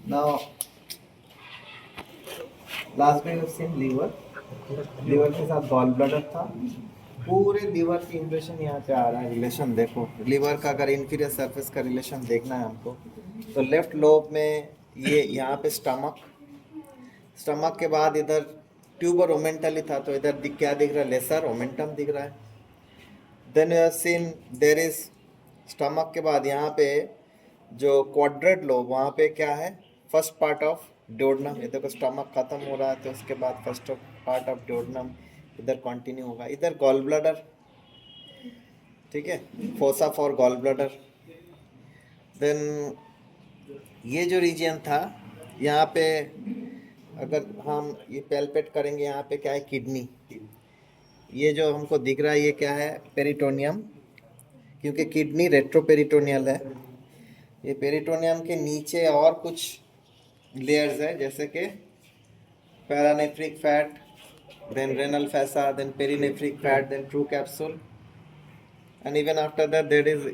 Now last में you seen liver, liver के साथ गॉल ब्लैडर था। पूरे लीवर की इंप्रेशन यहाँ पे आ रहा है। रिलेशन देखो लीवर का, अगर इंफीरियर सरफेस का रिलेशन देखना है हमको तो लेफ्ट लोब में ये यहाँ पे स्टमक, स्टमक के बाद इधर ट्यूबर ओमेंटली था, तो इधर क्या दिख रहा है, लेसर ओमेंटम दिख रहा है। Then you have seen there is stomach के बाद यहाँ पे जो क्वाड्रेट लोब, वहाँ पे क्या है, फर्स्ट पार्ट ऑफ ड्योडेनम। ये देखो स्टमक खत्म हो रहा है तो उसके बाद फर्स्ट पार्ट ऑफ ड्योडेनम इधर कंटिन्यू होगा। इधर गॉल ब्लैडर, ठीक है, fossa for gall bladder. Then ये जो रीजन था यहाँ पे, अगर हम ये पैल्पेट करेंगे यहाँ पे क्या है, किडनी। ये जो हमको दिख रहा है ये क्या है, पेरिटोनियम, क्योंकि किडनी रेट्रोपेरिटोनियल है। ये पेरिटोनियम के नीचे और कुछ लेयर्स है, जैसे कि paranephric fat, then renal fascia, then perinephric fat, then true capsule, and even after that there is,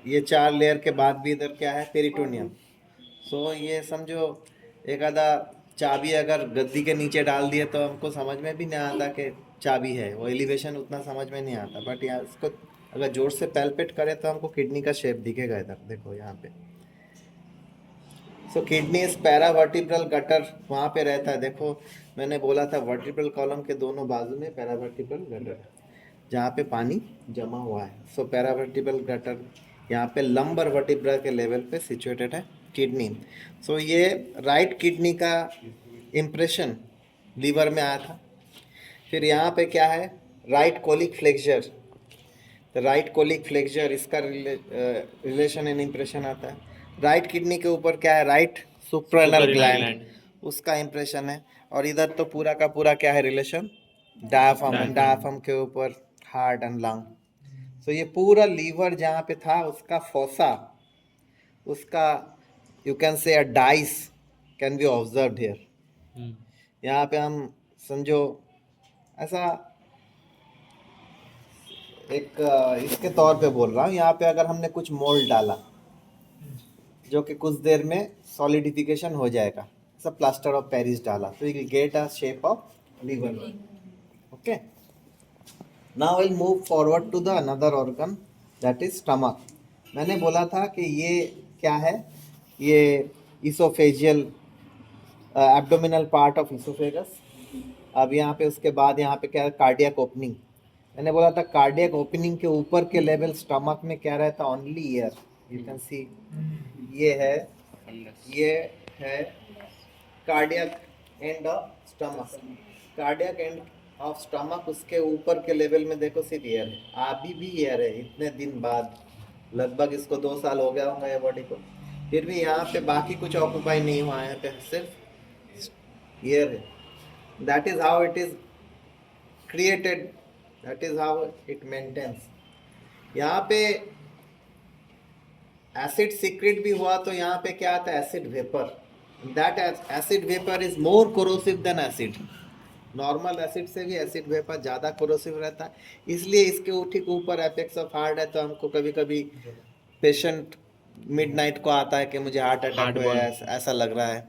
ये 4 लेयर के बाद भी इधर क्या है, पेरिटोनियम। सो ये समझो एक आधा चाबी अगर गद्दी के नीचे डाल दिए तो हमको समझ में भी नहीं आता कि चाबी है, वो एलिवेशन उतना समझ में नहीं आता। बट यहाँ इसको अगर जोर से पैल्पेट करें तो हमको किडनी का शेप दिखेगा इधर, देखो यहाँ पे। सो किडनी इज पैरावर्टिब्रल गटर, वहाँ पे रहता है। देखो मैंने बोला था वर्टिब्रल कॉलम के दोनों बाजू में पैरावर्टिब्रल गटर है जहाँ पे पानी जमा हुआ है। सो पैरावर्टिब्रल गटर यहाँ पे लंबर वर्टिब्रा के लेवल पे सिचुएटेड है किडनी। सो ये राइट किडनी का इम्प्रेशन लीवर में आया था। फिर यहाँ पे क्या है, राइट कोलिक फ्लेक्सर, तो राइट कोलिक फ्लेक्सर इसका रिलेशन एंड इम्प्रेशन आता है। राइट किडनी के ऊपर क्या है, राइट सुप्रानल ग्लैंड, उसका इम्प्रेशन है। और इधर तो पूरा का पूरा क्या है, रिलेशन डायाफ्राम, डायाफ्राम के ऊपर हार्ट एंड लंग। सो ये पूरा लीवर जहाँ पे था उसका फोसा, उसका you can say a dice can be observed here. यहाँ पे हम समझो ऐसा एक इसके तौर पे बोल रहा हूँ, यहाँ पे अगर हमने कुछ मोल्ड डाला जो कि कुछ देर में सॉलिडिफिकेशन हो जाएगा, सब प्लास्टर ऑफ पेरिस डाला तो you get a shape of liver. Okay, now will move forward to the another organ that is stomach. मैंने बोला था कि ये क्या है, ये oesophageal abdominal part of oesophagus. अब यहाँ पे उसके बाद यहाँ पे क्या है, कार्डियक ओपनिंग। मैंने बोला था कार्डियक ओपनिंग के ऊपर के लेवल स्टमक में क्या रहता, ओनली एयर, यू कैन सी ये है cardiac end of stomach. Cardiac end of stomach, उसके ऊपर के लेवल में देखो सिर्फ एयर है, अभी भी एयर है। इतने दिन बाद, लगभग इसको 2 साल हो गया होगा ये बॉडी को, फिर भी यहाँ पे बाकी कुछ ऑक्यूपाई नहीं हुआ है, यहाँ पे सिर्फ एयर है। That is how it is created, that is how it maintains. यहाँ पे एसिड सीक्रेट भी हुआ तो यहाँ पे क्या आता है, acid vapour. That acid vapour is more corrosive than acid. Normal acid से भी एसिड वेपर ज़्यादा कोरोसिव रहता है, इसलिए इसके ठीक ऊपर एपेक्स ऑफ हार्ट है। तो हमको कभी कभी पेशेंट मिडनाइट को आता है कि मुझे हार्ट अटैक हुआ है, ऐसा लग रहा है।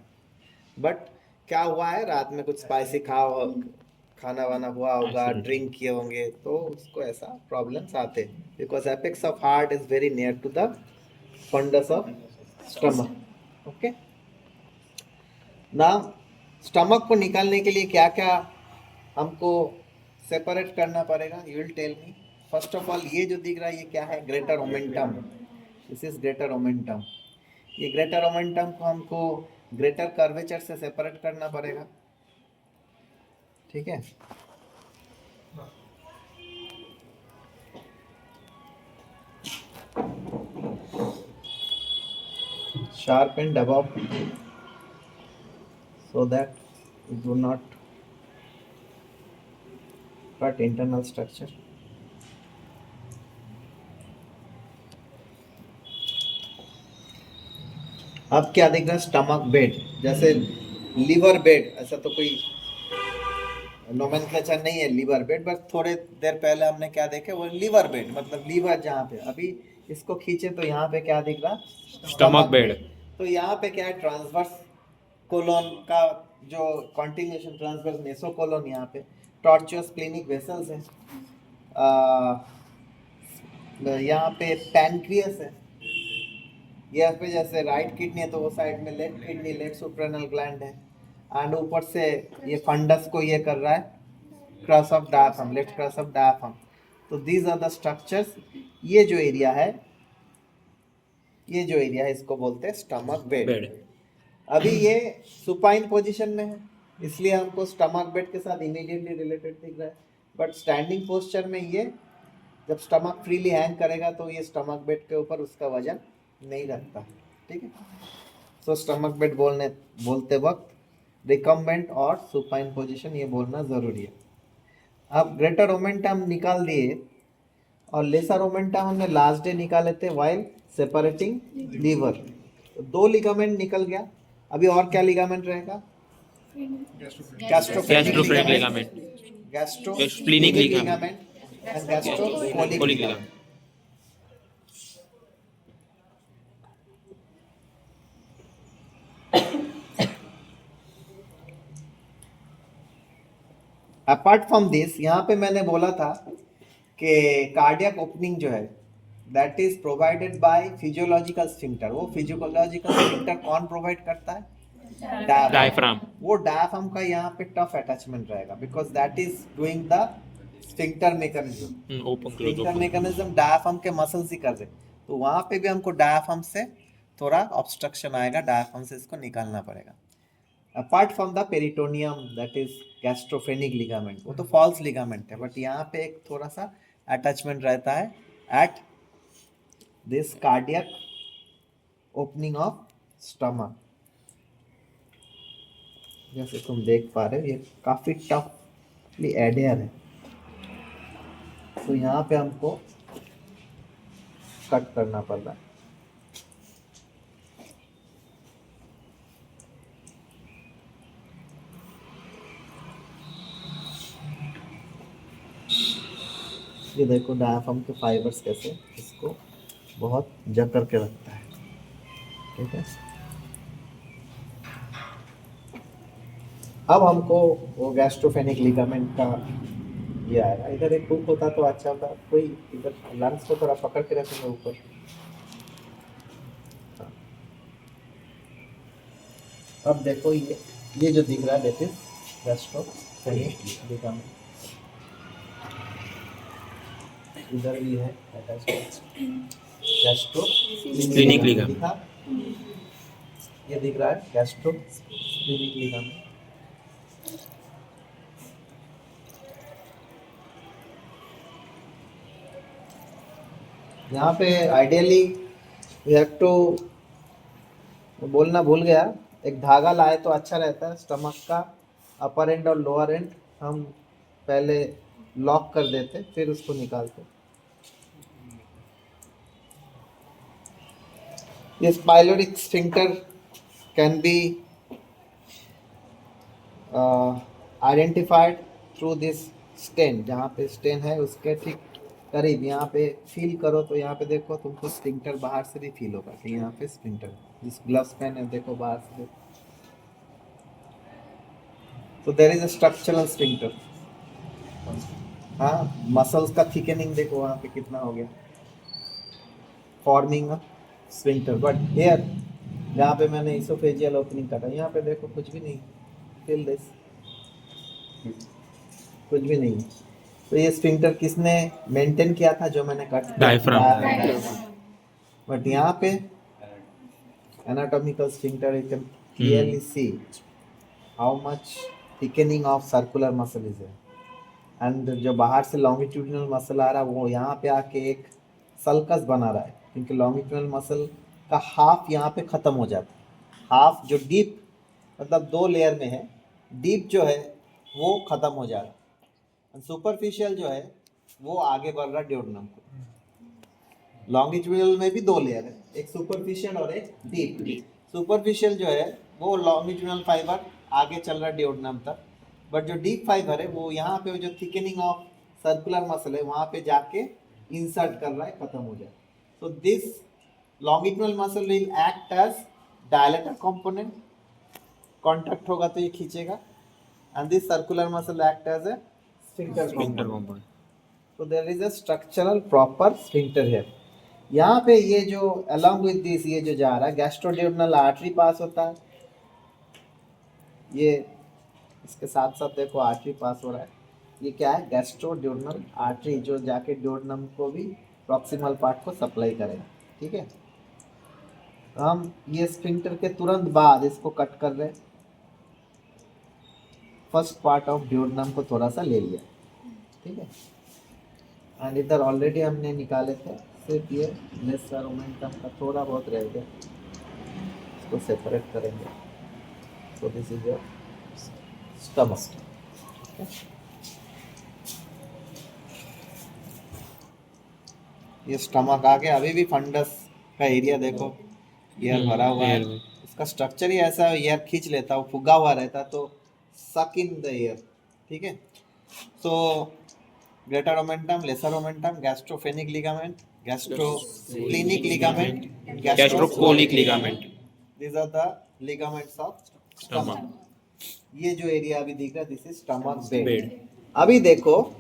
बट क्या हुआ है, रात में कुछ स्पाइसी खाना वाना हुआ होगा, ड्रिंक किए होंगे, तो उसको ऐसा प्रॉब्लम्स आते हैं, because apex of heart is very near to the fundus of stomach. Okay, ना स्टमक को निकालने के लिए क्या क्या हमको सेपरेट करना पड़ेगा, you will tell me. First of all ये जो दिख रहा है ये क्या है, greater omentum, this is greater omentum. ये ग्रेटर ओमेंटम को हमको ग्रेटर कर्वेचर से सेपरेट करना पड़ेगा, ठीक है। Sharpened above so that it do not cut internal structure. अब क्या दिख रहा है, स्टमक बेड, जैसे लीवर बेड, ऐसा तो कोई नोमेनक्लेचर नहीं है लीवर बेड, बट थोड़े देर पहले हमने क्या देखे, वो लीवर बेड, मतलब लीवर जहाँ पे, अभी इसको खींचे तो यहाँ पे क्या दिख रहा, स्टमक बेड। तो यहाँ पे क्या है, ट्रांसवर्स कोलोन का जो कॉन्टिन्यूएशन ट्रांसवर्स मेसोकोलोन, यहाँ पे टॉर्चुअस स्प्लेनिक वेसल्स है, यहाँ पे पैनक्रियस है, यहाँ पे जैसे राइट किडनी है तो वो साइड में लेफ्ट किडनी, लेफ्ट सुप्रानल ग्लैंड है, एंड ऊपर से ये फंडस को ये कर रहा है cross of diaphragm, left cross of diaphragm. तो दीज आर द स्ट्रक्चर्स। ये जो एरिया है, ये जो एरिया है इसको बोलते हैं स्टमक बेड। अभी ये सुपाइन पोजीशन में है, इसलिए हमको स्टमक बेड के साथ इमीडिएटली रिलेटेड दिख रहा है, बट स्टैंडिंग पोस्चर में ये जब स्टमक फ्रीली हैंग करेगा तो ये स्टमक बेड के ऊपर उसका वजन नहीं रखता, ठीक है। सो स्टमक बेड बोलते वक्त रिकम्बेंट और सुपाइन पोजीशन ये बोलना ज़रूरी है। अब ग्रेटर ओमेंटम निकाल दिए और लेसर ओमेंटम हमने लास्ट डे निकाले थे वाइल सेपरेटिंग लीवर। तो 2 लिगामेंट निकल गया। अभी और क्या लिगामेंट रहेगा? Gastrophrenic ligament, gastrosplenic ligament and gastrocolic ligament. Apart from this, यहाँ पे मैंने बोला था कि कार्डियक ओपनिंग जो है that is provided by physiological sphincter. वो फिजियोलॉजिकल स्फिंक्टर कौन प्रोवाइड करता है? डायफ्राम। वो डायफ्राम का यहाँ पे टफ अटैचमेंट रहेगा because that is doing the sphincter mechanism. Open close sphincter mechanism diaphragm के मसल्स ही कर रहे, तो वहाँ पे भी हमको डायफ्राम से थोड़ा ऑब्स्ट्रक्शन आएगा, डायफ्राम से इसको निकालना पड़ेगा। Apart from the peritoneum that is gastrophrenic ligament, वो तो फॉल्स लिगामेंट है, बट यहाँ पे एक थोड़ा सा अटैचमेंट रहता है at this cardiac opening of stomach. जैसे तुम देख पा रहे हो ये काफ़ी टफली एडियर है, तो यहाँ पे हमको कट करना पड़ रहा है। ये देखो डायफ्राम के फाइबर्स कैसे इसको बहुत जकड़ के रखता है, ठीक है। अब हमको वो गैस्ट्रोफेनिक लिगामेंट का ये आएगा। इधर एक हुक होता तो अच्छा होता, कोई इधर लंग्स को थोड़ा पकड़ के रखेंगे ऊपर। अब देखो ये जो दिख रहा है दैट इज गैस्ट्रोफेनिक लिगामेंट। इधर भी है गैस्ट्रोस्प्लीनिक लिगामेंट, ये दिख रहा है गैस्ट्रोस्प्लीनिक लिगामेंट। यहाँ पे आइडियली वी हैव टू, बोलना भूल गया, एक धागा लाए तो अच्छा रहता है। स्टमक का अपर एंड और लोअर एंड हम पहले लॉक कर देते फिर उसको निकालते। This pyloric sphincter can be identified through this stain। जहाँ पे स्टेन है उसके ठीक करीब यहाँ पे फील करो तो यहाँ पे देखो तुमको स्फिंक्टर बाहर से भी फील होगा कि यहाँ पे स्फिंक्टर, जिस ग्लव्स पहन है देखो बाहर से, तो there is a structural sphincter. हाँ, मसल्स का थिकनिंग देखो वहाँ पे कितना हो गया, फॉर्मिंग स्फिंक्टर। बट हियर जहाँ पे मैंने इसोफेजियल ओपनिंग करा, यहाँ पे देखो कुछ भी नहीं, फील दिस, कुछ भी नहीं। तो ये स्फिंक्टर किसने मेंटेन किया था जो मैंने कट? डायफ्राम। बट यहाँ पे anatomical sphincter you can clearly see how much thickening of circular muscle is है, एंड जो बाहर से लॉन्गिट्यूडिनल मसल आ रहा है वो यहाँ पे आके एक सल्कस बना रहा है, क्योंकि लॉन्गिट्यूडिनल मसल का हाफ यहाँ पे ख़त्म हो जाता है। हाफ जो डीप मतलब 2 लेयर में है, डीप जो है वो ख़त्म हो जा रहा है, सुपरफिशियल जो है वो आगे बढ़ रहा है ड्यूोडेनम को। लॉन्गिट्यूडिनल में भी 2 लेयर है, एक सुपरफिशियल और एक डीप। सुपरफिशियल जो है वो लॉन्गिट्यूडिनल फाइबर आगे चल रहा है ड्यूोडेनम तक, बट जो डीप फाइबर है वो यहाँ पे जो थिकनिंग ऑफ सर्कुलर मसल है वहाँ पे जाके इंसर्ट कर रहा है, खत्म हो जाए। So this longitudinal muscle will act as dilator component contact होगा तो ये खींचेगा, and this circular muscle act as a sphincter Sphincter compound. compound. तो there is a structural proper sphincter here. यहाँ पे ये जो अलोंग विद दिस ये जो जा रहा है गैस्ट्रोड्यूडनल आर्टरी पास होता है, ये इसके साथ साथ देखो आर्टरी पास हो रहा है, ये क्या है गैस्ट्रोड्यूडनल आर्टरी जो जाके ड्यूडनम को भी प्रॉक्सिमल पार्ट को सप्लाई करेगा। ठीक है, तो हम ये स्फिंक्टर के तुरंत बाद इसको कट कर रहे हैं, फर्स्ट पार्ट ऑफ ड्यूडनम को थोड़ा सा ले लिया। ठीक है, एंड इधर ऑलरेडी हमने निकाले थे, सिर्फ ये लेसर ओमेंटम का थोड़ा बहुत रह गया, इसको सेपरेट करेंगे। So this is your stomach. ये स्टमक आ गया, अभी भी फंडस का एरिया देखो एयर भरा हुआ है, air में. इसका स्ट्रक्चर ही ऐसा है, एयर खींच लेता है, वो फुगा हुआ रहता तो सक इन द एयर। ठीक है, so greater omentum, lesser omentum, gastrophrenic ligament, gastrosplenic ligament, Gastrocolic ligament. these are the ligaments of Stomach. ये जो एरिया अभी दिख रहा है this is stomach bed. Bed. अभी देखो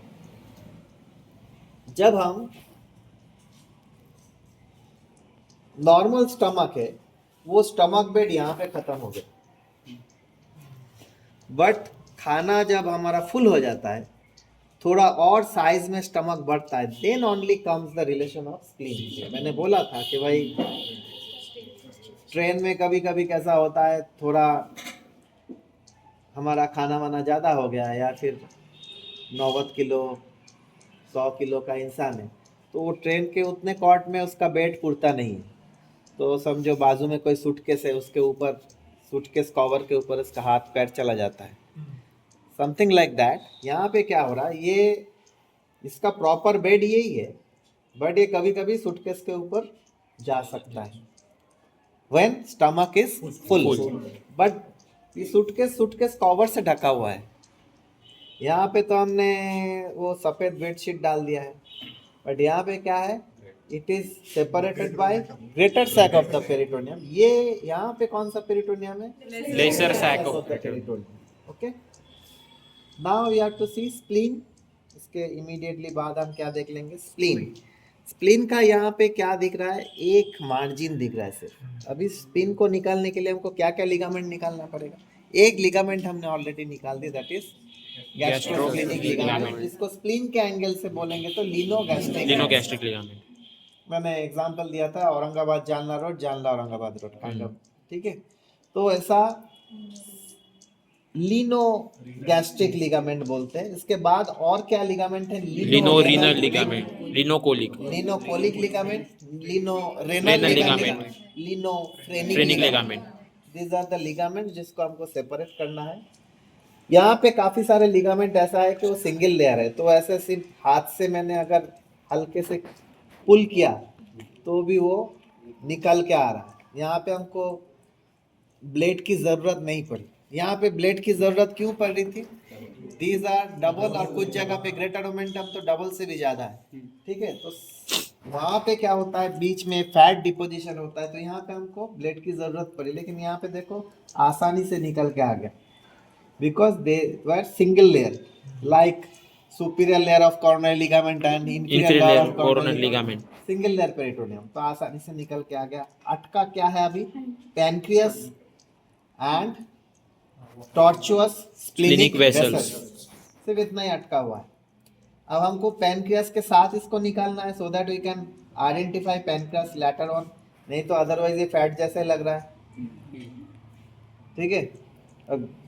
जब हम नॉर्मल स्टमक है वो स्टमक बेड यहाँ पे खत्म हो गया, बट खाना जब हमारा फुल हो जाता है थोड़ा और साइज में स्टमक बढ़ता है, then only comes the relation of spleen. मैंने बोला था कि भाई ट्रेन में कभी कभी कैसा होता है, थोड़ा हमारा खाना वाना ज़्यादा हो गया या फिर 90 किलो 100 किलो का इंसान है, तो वो ट्रेन के उतने कॉट में उसका बेड पुरता नहीं है, तो समझो बाजू में कोई सूटकेस है, उसके ऊपर सूटकेस कवर के ऊपर उसका हाथ पैर चला जाता है, समथिंग लाइक दैट। यहाँ पे क्या हो रहा है, ये इसका प्रॉपर बेड यही है, बट ये कभी कभी सूटकेस के ऊपर जा सकता है when stomach is full, but ये सूटकेस कवर से ढका हुआ है। यहाँ पे तो हमने वो सफ़ेद बेडशीट डाल दिया है, बट यहाँ पे क्या है, it is separated by greater sac of the peritoneum. ये यहाँ पे कौन सा पेरिटोनियम है, Lesser sac of the peritoneum. Okay, now we have to see spleen. इसके इमीडिएटली बाद हम क्या देख लेंगे, स्प्लीन। स्प्लीन का यहाँ पे क्या दिख रहा है, एक मार्जिन दिख रहा है सिर्फ। अभी स्प्लीन को निकालने के लिए हमको क्या क्या लिगामेंट निकालना पड़ेगा, एक लिगामेंट हमने ऑलरेडी निकाल दी, दैट इज गैस्ट्रोस्प्लेनिक लिगामेंट। इसको स्प्लीन के एंगल से बोलेंगे तो Linogastric ligament. मैंने एग्जांपल दिया था Aurangabad Jalna road, Jalna Aurangabad road kind of. ठीक है, तो ऐसा लीनोगैस्ट्रिक लिगामेंट बोलते हैं। इसके बाद और क्या लिगामेंट है, Linorenal ligament. Linocolic. Lienocolic ligament, lienorenal Renal ligament, ligament. Lienophrenic Phrenic ligament. ligament. These are the ligament जिसको हमको सेपरेट करना है। यहाँ पे काफी सारे लिगामेंट ऐसा है कि वो सिंगल लेयर है, तो ऐसे सिर्फ हाथ से मैंने अगर हल्के से पुल किया तो भी वो निकल के आ रहा है। यहाँ पे हमको ब्लेड की ज़रूरत नहीं पड़ी। यहाँ पे ब्लेड की ज़रूरत क्यों पड़ रही थी, दीज आर डबल, और कुछ जगह पे ग्रेटर मोमेंटम तो डबल से भी ज़्यादा है। ठीक है, तो वहाँ पे क्या होता है, बीच में फैट डिपोजिशन होता है, तो यहाँ पे हमको ब्लेड की ज़रूरत पड़ी, लेकिन यहाँ पे देखो आसानी से निकल के आ गया, because they were single layer, like superior layer of coronary ligament and inferior layer of coronary ligament, single layer peritoneum। तो आसानी से निकल के आ गया। अटका क्या है अभी, पैनक्रियस एंड टॉर्चुअस स्प्लेनिक वेसल्स, सिर्फ इतना ही अटका हुआ है। अब हमको पैनक्रियस के साथ इसको निकालना है, so that we can identify pancreas later on, नहीं तो अदरवाइज ये फैट जैसे लग रहा है। ठीक है,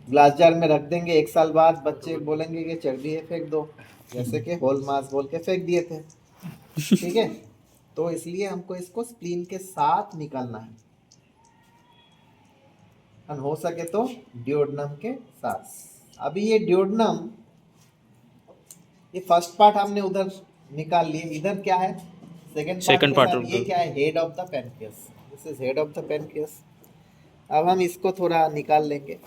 ग्लास जार में रख देंगे, 1 साल बाद बच्चे बोलेंगे कि चर्बी है फेंक दो, जैसे कि होल मास बोल के फेंक दिए थे। ठीक है, तो इसलिए हमको इसको स्प्लीन के साथ निकालना है, और हो सके तो ड्यूोडेनम के साथ। अभी ये ड्यूोडेनम, ये फर्स्ट पार्ट हमने उधर निकाल लिए, इधर क्या है सेकंड पार्ट। ये क्या है, head of the pancreas, this is head of the pancreas. अब हम इसको थोड़ा निकाल लेंगे।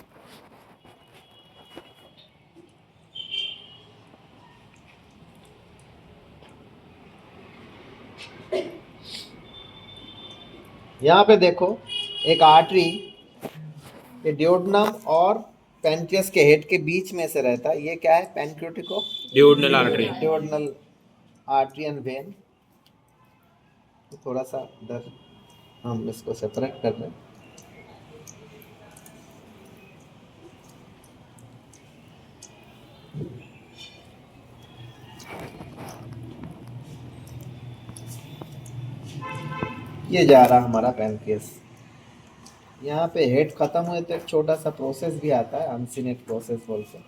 यहाँ पे देखो एक आर्टरी ये डियोडनम और पेनक्रियास के हेड के बीच में से रहता है। ये क्या है? Pancreaticoduodenal artery. Duodenal artery and vein. थोड़ा सा इधर हम इसको सेपरेट कर रहे हैं। ये जा रहा हमारा पेनक्रियास। यहाँ पे हेड खत्म हुए तो एक छोटा सा प्रोसेस भी आता है, अनसिनेट प्रोसेस बोलते हैं।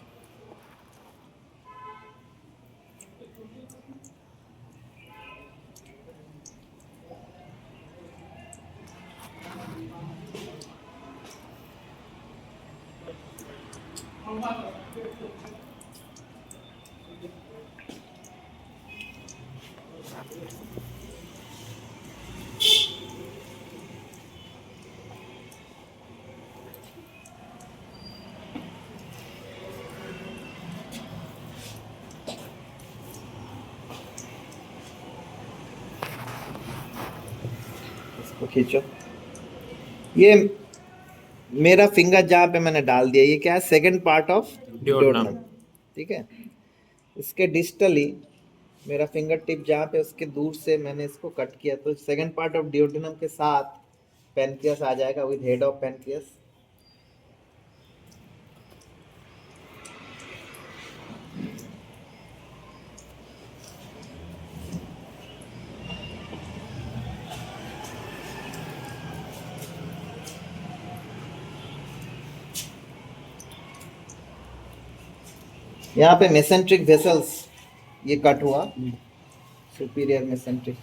इसको खींचो। ये मेरा फिंगर जहाँ पे मैंने डाल दिया, ये क्या है? Second part of duodenum. ठीक है। इसके डिस्टली मेरा फिंगर टिप जहाँ पे, उसके दूर से मैंने इसको कट किया, तो सेकंड पार्ट ऑफ डियोडनम के साथ पेनक्रियास आ जाएगा विद हेड ऑफ पेनक्रियास। यहाँ पे मेसेंट्रिक वेसल्स ये कट हुआ, सुपीरियर मेसेंट्रिक।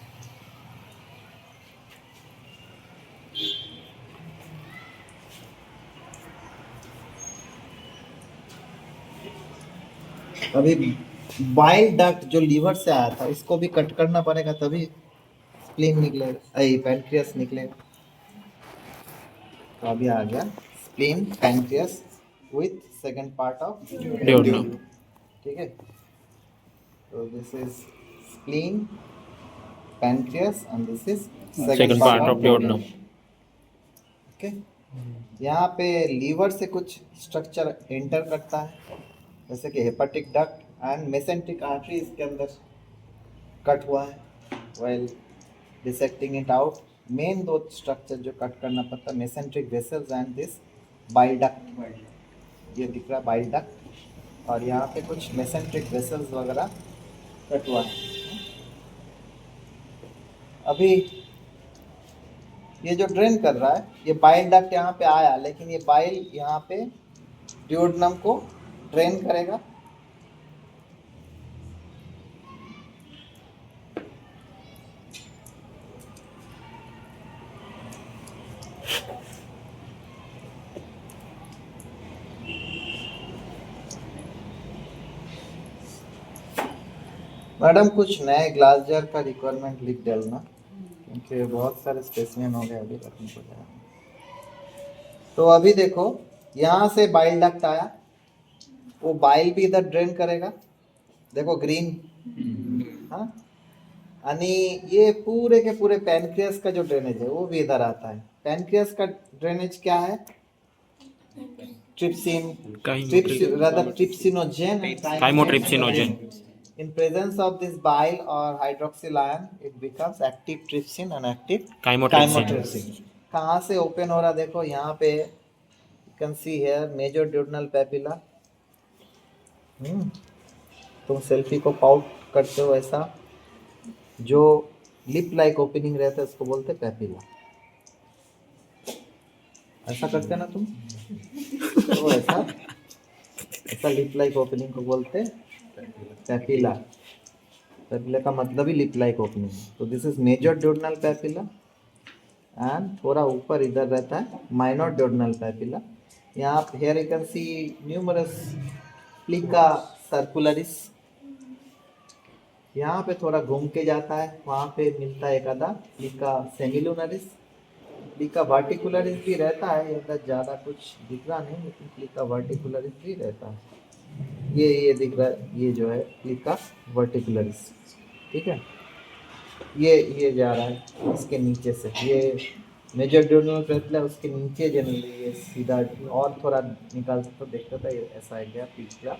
अभी बाइल डक्ट जो लीवर से आया था, इसको भी कट करना पड़ेगा, तभी स्प्लीन निकलेगा, पैनक्रियास निकलेगा। तो अभी आ गया spleen pancreas with second part of duodenum. ठीक है। तो this is spleen pancreas and this is second part of duodenum. Okay. यहाँ पे लीवर से कुछ स्ट्रक्चर एंटर करता है, जैसे कि hepatic duct and mesenteric artery इसके अंदर कट हुआ है। While dissecting it out, main दो स्ट्रक्चर जो कट करना पड़ता है, mesenteric vessels and this bile duct. ये दिख रहा है बाइल डक्ट, और यहाँ पे कुछ मेसेंट्रिक वेसल्स वगैरह कट हुआ है। अभी ये जो ड्रेन कर रहा है, ये बाइल डक्ट यहाँ पे आया, लेकिन ये बाइल यहाँ पे डियोडनम को ड्रेन करेगा। मैडम कुछ नए ग्लास जार का रिक्वायरमेंट लिख डालना, क्योंकि बहुत सारे स्पेसिमेन हो गए अभी तक हमको जाना। तो अभी देखो, यहाँ से बाइल डक्ट आया, वो बाइल भी इधर ड्रेन करेगा, देखो ग्रीन। हाँ, यानी ये पूरे के पूरे पैनक्रियास का जो ड्रेनेज है वो भी इधर आता है। पैनक्रियास का ड्रेनेज क्या है? Trypsin, trypsinogen, काइमोट्रिप्सिनोजेन। In presence of this bile or hydroxyl ion, it becomes active trypsin and active chymotrypsin. कहाँ से ओपन हो रहा देखो, यहाँ पे you can see here major duodenal papilla। तुम सेल्फी को पाउट करते हो ऐसा, जो लिप लाइक ओपनिंग रहता है उसको बोलते पैपिला। ऐसा करते ना तुम, तो ऐसा लिप लाइक ओपनिंग को बोलते पैपिला। पैपिला का मतलब ही लिप लाइक ओपनिंग। तो this is major duodenal papilla, and थोड़ा ऊपर इधर रहता है माइनर ड्यूडेनल पैपिला। यहाँ here you can see numerous plica circularis. यहाँ पे थोड़ा घूम के जाता है, वहाँ पे मिलता है एक आधा प्लिका सेमिलुनरिस। प्लिका वर्टिकुलरिस भी रहता है, इधर ज़्यादा कुछ दिख रहा नहीं, लेकिन प्लिका वर्टिकुलरिस भी रहता है। ये दिख रहा है, ये जो है प्लिका वर्टिकुलरिस। ठीक है, ये जा रहा है इसके नीचे से, ये मेजर ड्यूरनल पेपिला उसके नीचे जनरली ये सीधा और थोड़ा निकाल सकते तो देखते था ये ऐसा है गया पिछला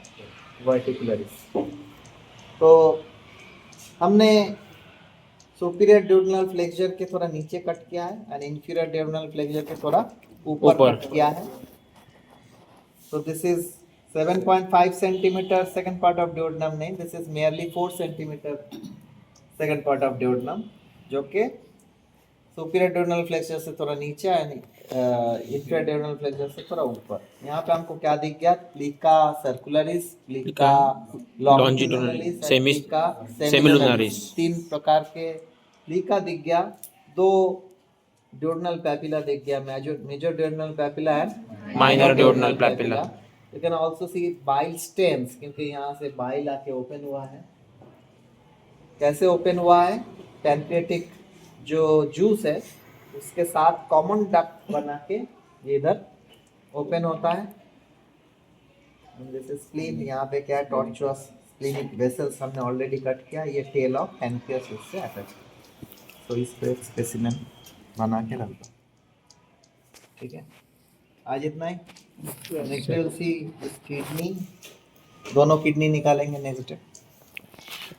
वर्टिकुलरिस। तो हमने सुपीरियर ड्यूरनल फ्लेक्सर के थोड़ा नीचे कट किया है एंड इंफीरियर ड्यूरनल फ्लेक्सर के थोड़ा ऊपर ऊपर। कट किया है। So this is 7.5 centimeter second part of duodenum नहीं, this is merely 4 centimeter second part of duodenum जो कि superior duodenal flexure से थोड़ा नीचे है, inferior duodenal flexure से थोड़ा ऊपर। यहाँ पे हमको क्या दिख गया? plica circularis, plica longitudinalis and plica semilunaris, 3 प्रकार के plica दिख गया, 2 duodenal papilla दिख गया, major duodenal papilla and Minor duodenal papilla. You can also see bile stems क्योंकि यहाँ से bile आके ओपन हुआ है। कैसे ओपन हुआ है? पैनक्रियाटिक जो जूस है उसके साथ कॉमन डक्ट बना के ये इधर ओपन होता है। जैसे स्प्लीन, यहाँ पे क्या है? टॉर्चुअस स्प्लीनिक वेसल्स हमने ऑलरेडी कट किया। ये टेल ऑफ पैनक्रियास उससे अटैच है। तो इस पे स्पेसिमेन बना के रख दो। ठीक है, आज इतना ही। नेक्स्ट विल सी किडनी, दोनों किडनी निकालेंगे नेक्स्ट डे।